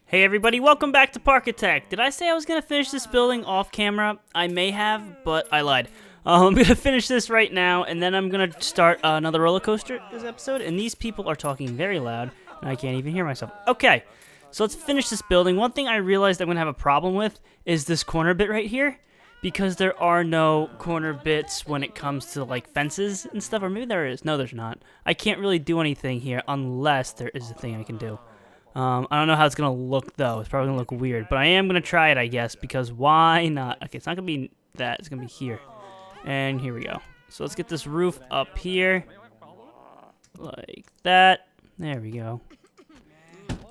Hey everybody, welcome back to Parkitect. Did I say I was going to finish this building off camera? I may have, but I lied. I'm going to finish this right now, and then I'm going to start another roller coaster this episode, and these people are talking very loud, and I can't even hear myself. Okay, so let's finish this building. One thing I realized I'm going to have a problem with is this corner bit right here, because there are no corner bits when it comes to, like, fences and stuff, or maybe there is. No, there's not. I can't really do anything here unless there is a thing I can do. I don't know how it's going to look, though. It's probably going to look weird. But I am going to try it, I guess, because why not? Okay, it's not going to be that. It's going to be here. And here we go. So let's get this roof up here. Like that. There we go.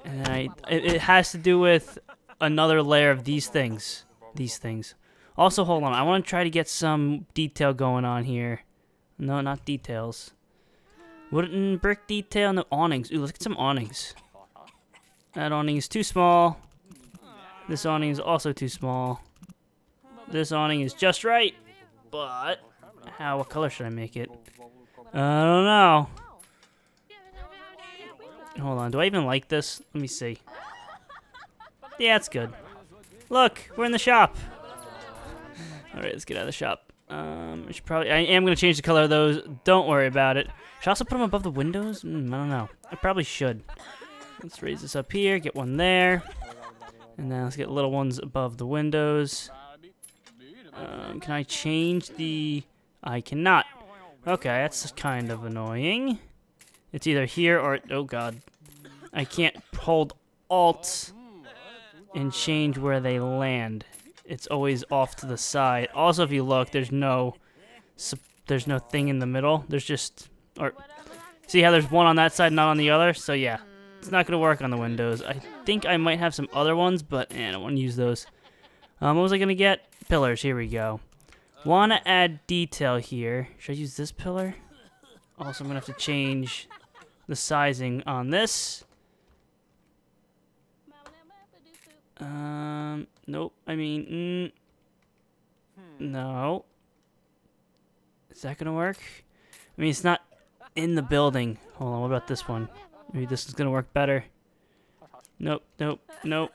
And it has to do with another layer of these things. Also, hold on. I want to try to get some detail going on here. No, not details. Wooden brick detail. No, awnings. Ooh, let's get some awnings. That awning is too small. This awning is also too small. This awning is just right. But, what color should I make it? I don't know. Hold on, do I even like this? Let me see. Yeah, it's good. Look, we're in the shop. Alright, let's get out of the shop. I am going to change the color of those. Don't worry about it. Should I also put them above the windows? I don't know. I probably should. Let's raise this up here, get one there. And then let's get little ones above the windows. Can I change the... I cannot. Okay, that's kind of annoying. It's either here or... Oh, God. I can't hold Alt and change where they land. It's always off to the side. Also, if you look, there's no thing in the middle. There's just... Or see how there's one on that side, not on the other? So, yeah. It's not going to work on the windows. I think I might have some other ones, but I don't want to use those. What was I going to get? Pillars. Here we go. Want to add detail here. Should I use this pillar? Also, I'm going to have to change the sizing on this. Nope. I mean, no. Is that going to work? I mean, it's not in the building. Hold on, what about this one? Maybe this is going to work better. Nope, nope, nope.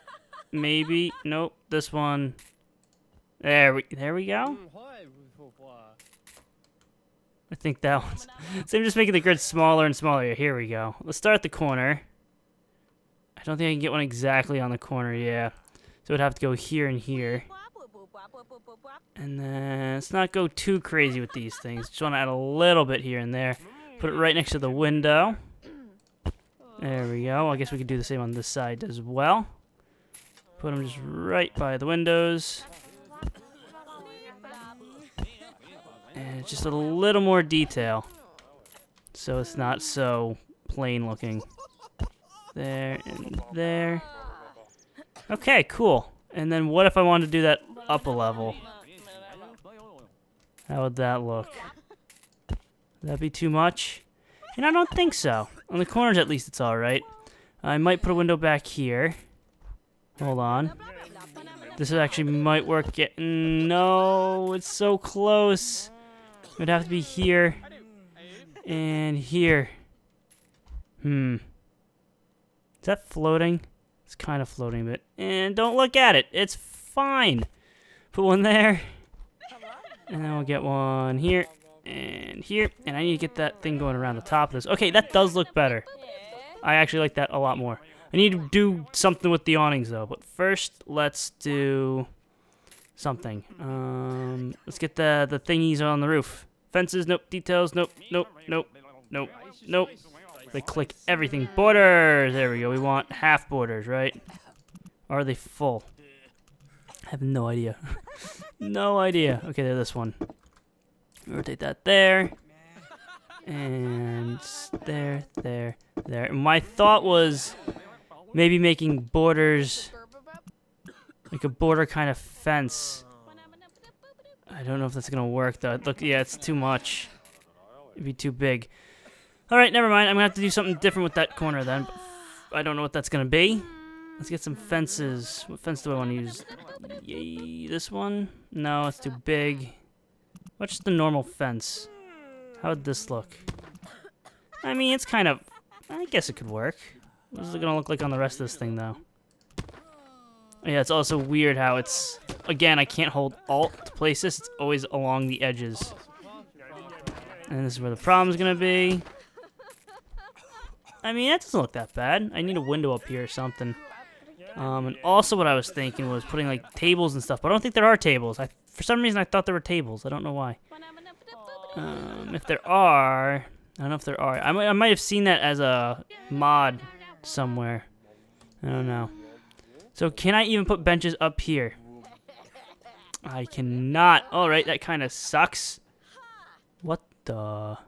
Maybe, nope, this one. There we go. I think that one's... So I'm just making the grid smaller and smaller. Here we go. Let's start at the corner. I don't think I can get one exactly on the corner, yeah. So it'd have to go here and here. And then let's not go too crazy with these things. Just want to add a little bit here and there. Put it right next to the window. There we go. I guess we could do the same on this side as well. Put them just right by the windows. And just a little more detail. So it's not so plain looking. There and there. Okay, cool. And then what if I wanted to do that up a level? How would that look? Would that be too much? And I don't think so. On the corners, at least, it's alright. I might put a window back here. Hold on. This actually might work. No, it's so close. It would have to be here. And here. Is that floating? It's kind of floating a bit. And don't look at it. It's fine. Put one there. And then we'll get one here. And here, and I need to get that thing going around the top of this. Okay, that does look better. I actually like that a lot more. I need to do something with the awnings, though. But first, let's do something. Let's get the thingies on the roof. Fences, nope. Details, nope, nope, nope, nope, nope. They click everything. Borders! There we go. We want half borders, right? Or are they full? I have no idea. No idea. Okay, they're this one. Rotate that there. And there. My thought was maybe making borders, like a border kind of fence. I don't know if that's going to work, though. Look, yeah, it's too much. It'd be too big. Alright, never mind. I'm going to have to do something different with that corner, then. I don't know what that's going to be. Let's get some fences. What fence do I want to use? Yay, this one? No, it's too big. What's the normal fence? How would this look? I mean, it's kind of... I guess it could work. What is it going to look like on the rest of this thing, though? Yeah, it's also weird how it's... Again, I can't hold Alt to place this. It's always along the edges. And this is where the problem's gonna be. I mean, that doesn't look that bad. I need a window up here or something. And also what I was thinking was putting, like, tables and stuff. But I don't think there are tables. For some reason, I thought there were tables. I don't know why. If there are... I don't know if there are. I might have seen that as a mod somewhere. I don't know. So can I even put benches up here? I cannot. Alright, that kind of sucks. What the...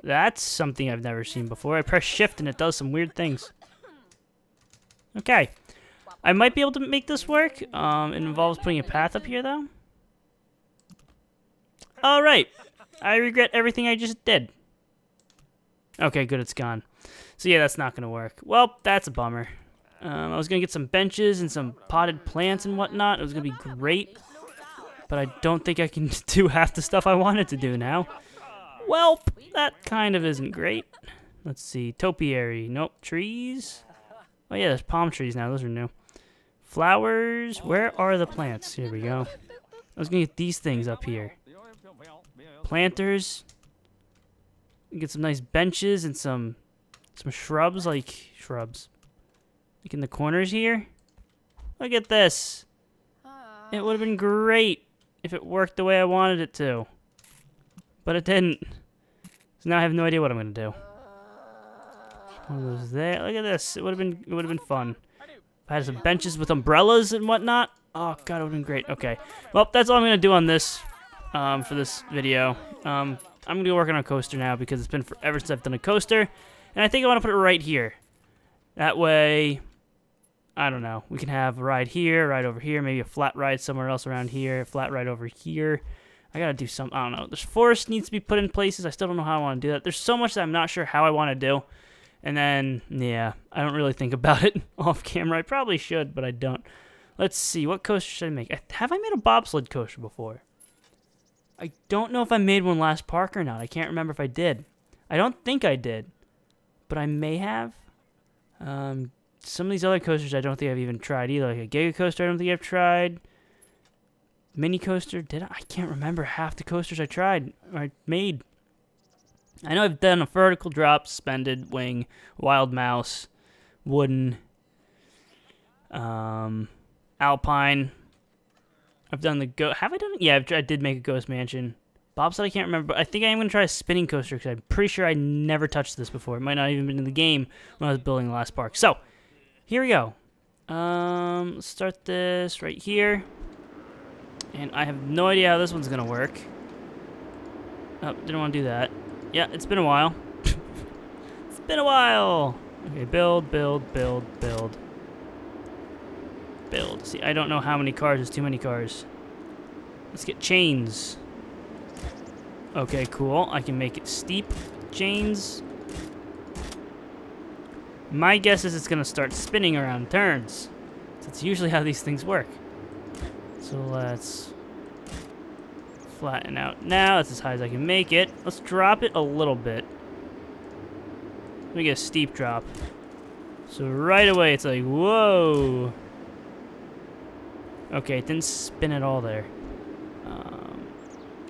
That's something I've never seen before. I press shift and it does some weird things. Okay. I might be able to make this work. It involves putting a path up here, though. Alright. I regret everything I just did. Okay, good, it's gone. So yeah, that's not going to work. Well, that's a bummer. I was going to get some benches and some potted plants and whatnot. It was going to be great. But I don't think I can do half the stuff I wanted to do now. Well, that kind of isn't great. Let's see. Topiary. Nope. Trees. Oh, yeah, there's palm trees now. Those are new. Flowers. Where are the plants? Here we go. I was going to get these things up here. Planters. Get some nice benches and some shrubs, like in the corners here. Look at this. It would have been great if it worked the way I wanted it to. But it didn't. So now I have no idea what I'm gonna do. One of those there. Look at this. It would have been fun. If I had some benches with umbrellas and whatnot. Oh god, it would have been great. Okay. Well, that's all I'm gonna do on this for this video. I'm gonna be working on a coaster now because it's been forever since I've done a coaster. And I think I want to put it right here. That way, I don't know. We can have a ride here, ride over here, maybe a flat ride somewhere else around here, a flat ride over here. I gotta do some, I don't know. This forest needs to be put in places. I still don't know how I want to do that. There's so much that I'm not sure how I want to do. And then, yeah, I don't really think about it off camera. I probably should, but I don't. Let's see. What coaster should I make? Have I made a bobsled coaster before? I don't know if I made one last park or not. I can't remember if I did. I don't think I did. But I may have. Some of these other coasters I don't think I've even tried either. Like a Giga Coaster I don't think I've tried. Mini Coaster, did I? I can't remember half the coasters I tried or I made. I know I've done a vertical drop, suspended, wing, wild mouse, wooden, Alpine. I've done the have I done it? Yeah, I did make a Ghost Mansion. Bobsled I can't remember, but I think I am going to try a spinning coaster because I'm pretty sure I never touched this before. It might not even been in the game when I was building the last park. So, here we go. Let's start this right here. And I have no idea how this one's going to work. Oh, didn't want to do that. Yeah, it's been a while. It's been a while. Okay, build, build, build, build. Build. See, I don't know how many cars. There's too many cars. Let's get chains. Okay, cool. I can make it steep chains. My guess is it's going to start spinning around turns. That's usually how these things work. So let's flatten out now. That's as high as I can make it. Let's drop it a little bit. Let me get a steep drop. So right away it's like, whoa. Okay, it didn't spin at all there.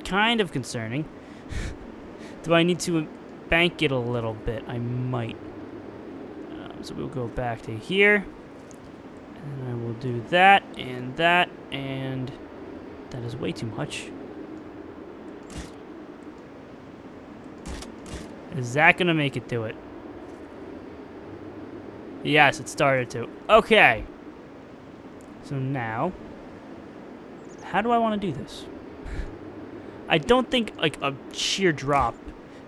Kind of concerning. Do I need to bank it a little bit? I might. So we'll go back to here. And I will do that, and that is way too much. Is that going to make it do it? Yes, it started to. Okay. So now, how do I want to do this? I don't think, like, a sheer drop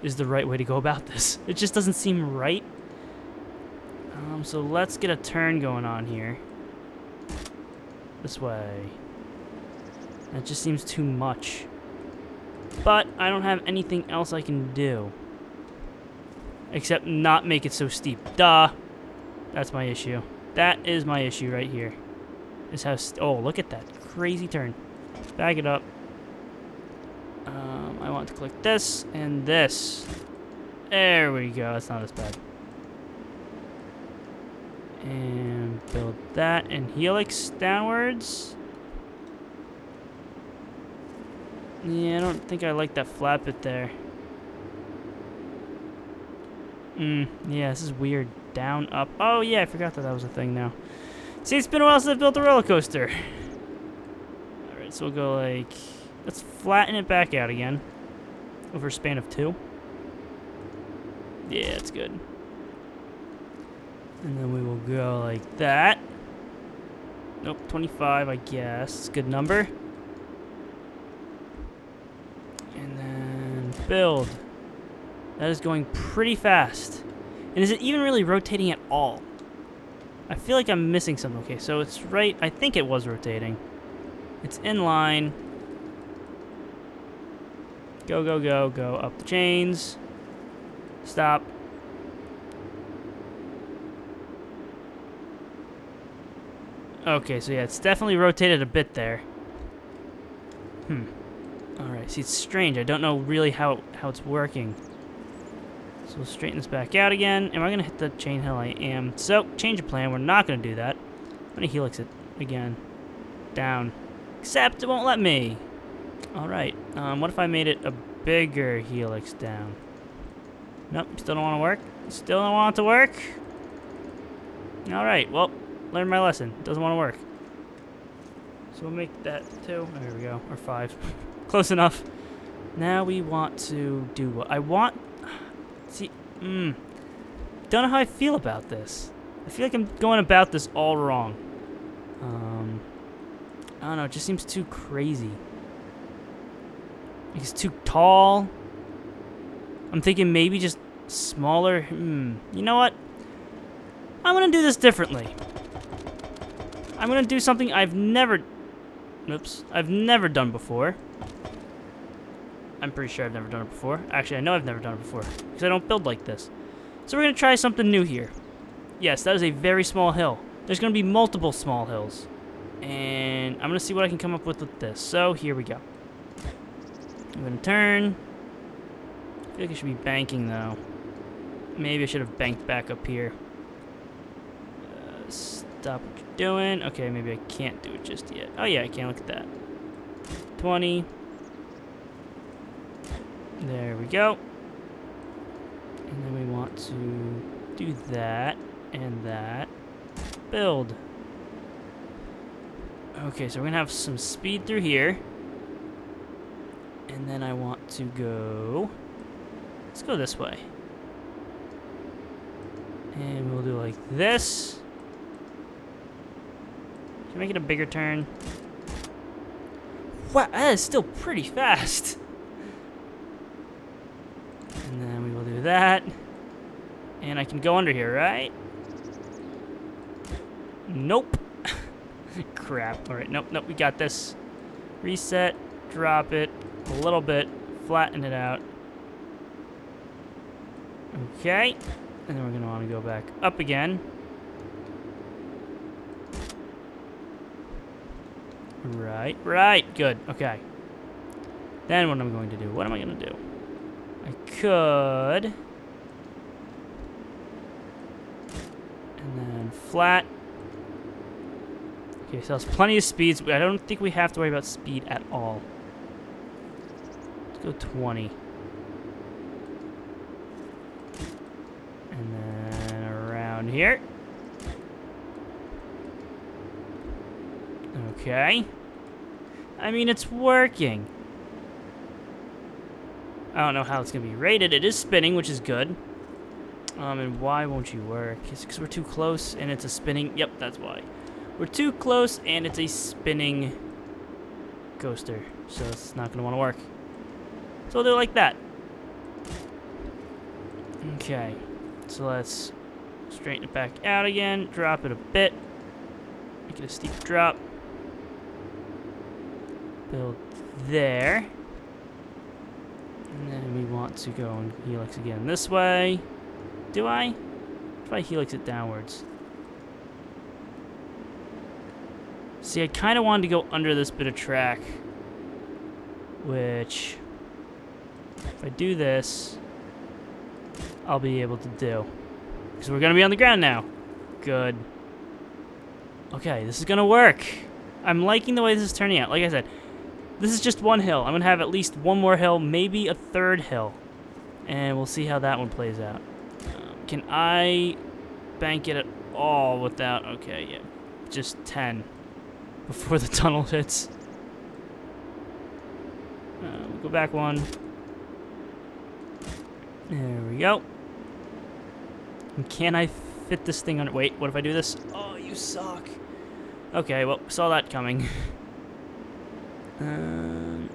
is the right way to go about this. It just doesn't seem right. So let's get a turn going on here. This way. That just seems too much. But I don't have anything else I can do. Except not make it so steep. Duh. That's my issue. That is my issue right here. Is how oh, look at that. Crazy turn. Back it up. I want to click this and this. There we go. That's not as bad. And build that and helix downwards. Yeah, I don't think I like that flat bit there. Yeah, this is weird. Down, up. Oh, yeah, I forgot that was a thing now. See, it's been a while since I've built a roller coaster. Alright, so we'll go like... Let's flatten it back out again. Over a span of 2. Yeah, that's good. And then we will go like that. Nope, 25, I guess. It's a good number. And then build. That is going pretty fast. And is it even really rotating at all? I feel like I'm missing something. Okay, so it's right. I think it was rotating. It's in line. Go, go, go, go up the chains. Stop. Okay, so yeah, it's definitely rotated a bit there. Alright, see, it's strange. I don't know really how it's working. So we'll straighten this back out again. Am I going to hit the chain hill? I am. So, change of plan. We're not going to do that. I'm going to helix it again. Down. Except it won't let me. Alright. What if I made it a bigger helix down? Nope, still don't want to work. Still don't want it to work. Alright, well, learned my lesson. Doesn't want to work. So we'll make that 2. Oh, here we go. Or 5. Close enough. Now we want to do what I want. See, don't know how I feel about this. I feel like I'm going about this all wrong. I don't know, it just seems too crazy. It's too tall. I'm thinking maybe just smaller. You know what? I'm gonna do this differently. I'm gonna do something I've never done before. I'm pretty sure I've never done it before. Actually, I know I've never done it before, because I don't build like this. So we're going to try something new here. Yes, that is a very small hill. There's going to be multiple small hills. And I'm going to see what I can come up with this. So, here we go. I'm going to turn. I feel like I should be banking, though. Maybe I should have banked back up here. Stop what you're doing. Okay, maybe I can't do it just yet. Oh, yeah, I can. Look at that. 20. There we go. And then we want to do that and that. Build. Okay, so we're going to have some speed through here. And then I want to go... Let's go this way. And we'll do like this. Can I make it a bigger turn? Wow, that is still pretty fast. And then we will do that. And I can go under here, right? Nope. Crap. Alright, nope, we got this. Reset, drop it a little bit, flatten it out. Okay. And then we're going to want to go back up again. Right, good, okay. Then what am I going to do? What am I going to do? I could. And then flat. Okay, so that's plenty of speeds. I don't think we have to worry about speed at all. Let's go 20. And then around here. Okay. I mean, it's working. I don't know how it's going to be rated. It is spinning, which is good. And why won't you work? It's because we're too close and it's a spinning... Yep, that's why. We're too close and it's a spinning coaster. So it's not going to want to work. So we'll do it like that. Okay. So let's straighten it back out again. Drop it a bit. Make it a steep drop. Build there. And then we want to go and helix again this way. Do I? If I helix it downwards. See, I kind of wanted to go under this bit of track. Which, if I do this, I'll be able to do. Because we're going to be on the ground now. Good. Okay, this is gonna work. I'm liking the way this is turning out. Like I said, this is just one hill. I'm gonna have at least one more hill, maybe a third hill. And we'll see how that one plays out. Can I bank it at all without... Okay, yeah. Just 10 before the tunnel hits. We'll go back one. There we go. And can I fit this thing under... Wait, what if I do this? Oh, you suck. Okay, well, saw that coming. I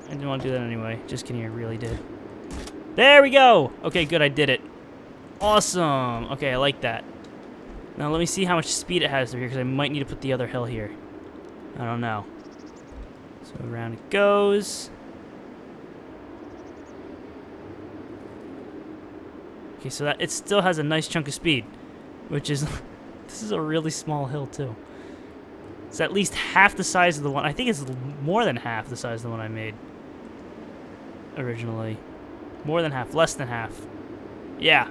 didn't want to do that anyway. Just kidding, I really did. There we go! Okay, good, I did it. Awesome! Okay, I like that. Now let me see how much speed it has through here, because I might need to put the other hill here. I don't know. So around it goes. Okay, so that it still has a nice chunk of speed, which is... This is a really small hill, too. It's at least half the size of the one. I think it's more than half the size of the one I made originally. More than half, less than half. Yeah.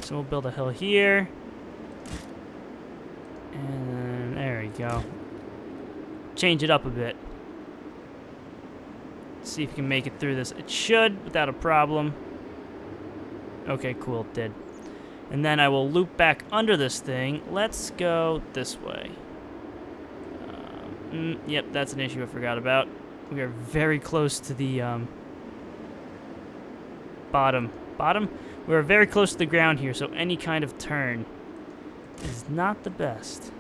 So we'll build a hill here. And there we go. Change it up a bit. See if we can make it through this. It should, without a problem. Okay, cool, it did. And then I will loop back under this thing. Let's go this way. Yep, that's an issue I forgot about. We are very close to the bottom. We're very close to the ground here, so any kind of turn is not the best.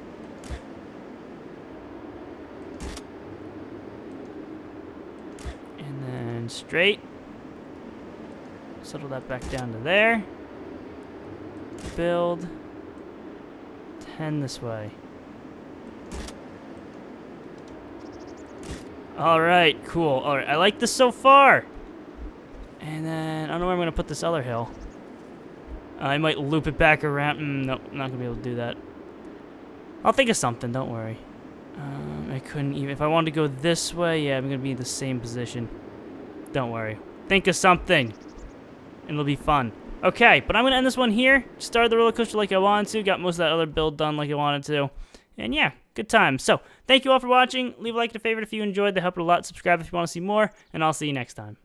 And then straight. Settle that back down to there. Build 10 this way. Alright, cool. Alright, I like this so far. And then, I don't know where I'm going to put this other hill. I might loop it back around. Nope, I'm not going to be able to do that. I'll think of something, don't worry. I couldn't even... If I wanted to go this way, yeah, I'm going to be in the same position. Don't worry. Think of something. And it'll be fun. Okay, but I'm going to end this one here. Started the roller coaster like I wanted to. Got most of that other build done like I wanted to. And yeah, good time. So, thank you all for watching. Leave a like and a favorite if you enjoyed. That helped a lot. Subscribe if you want to see more. And I'll see you next time.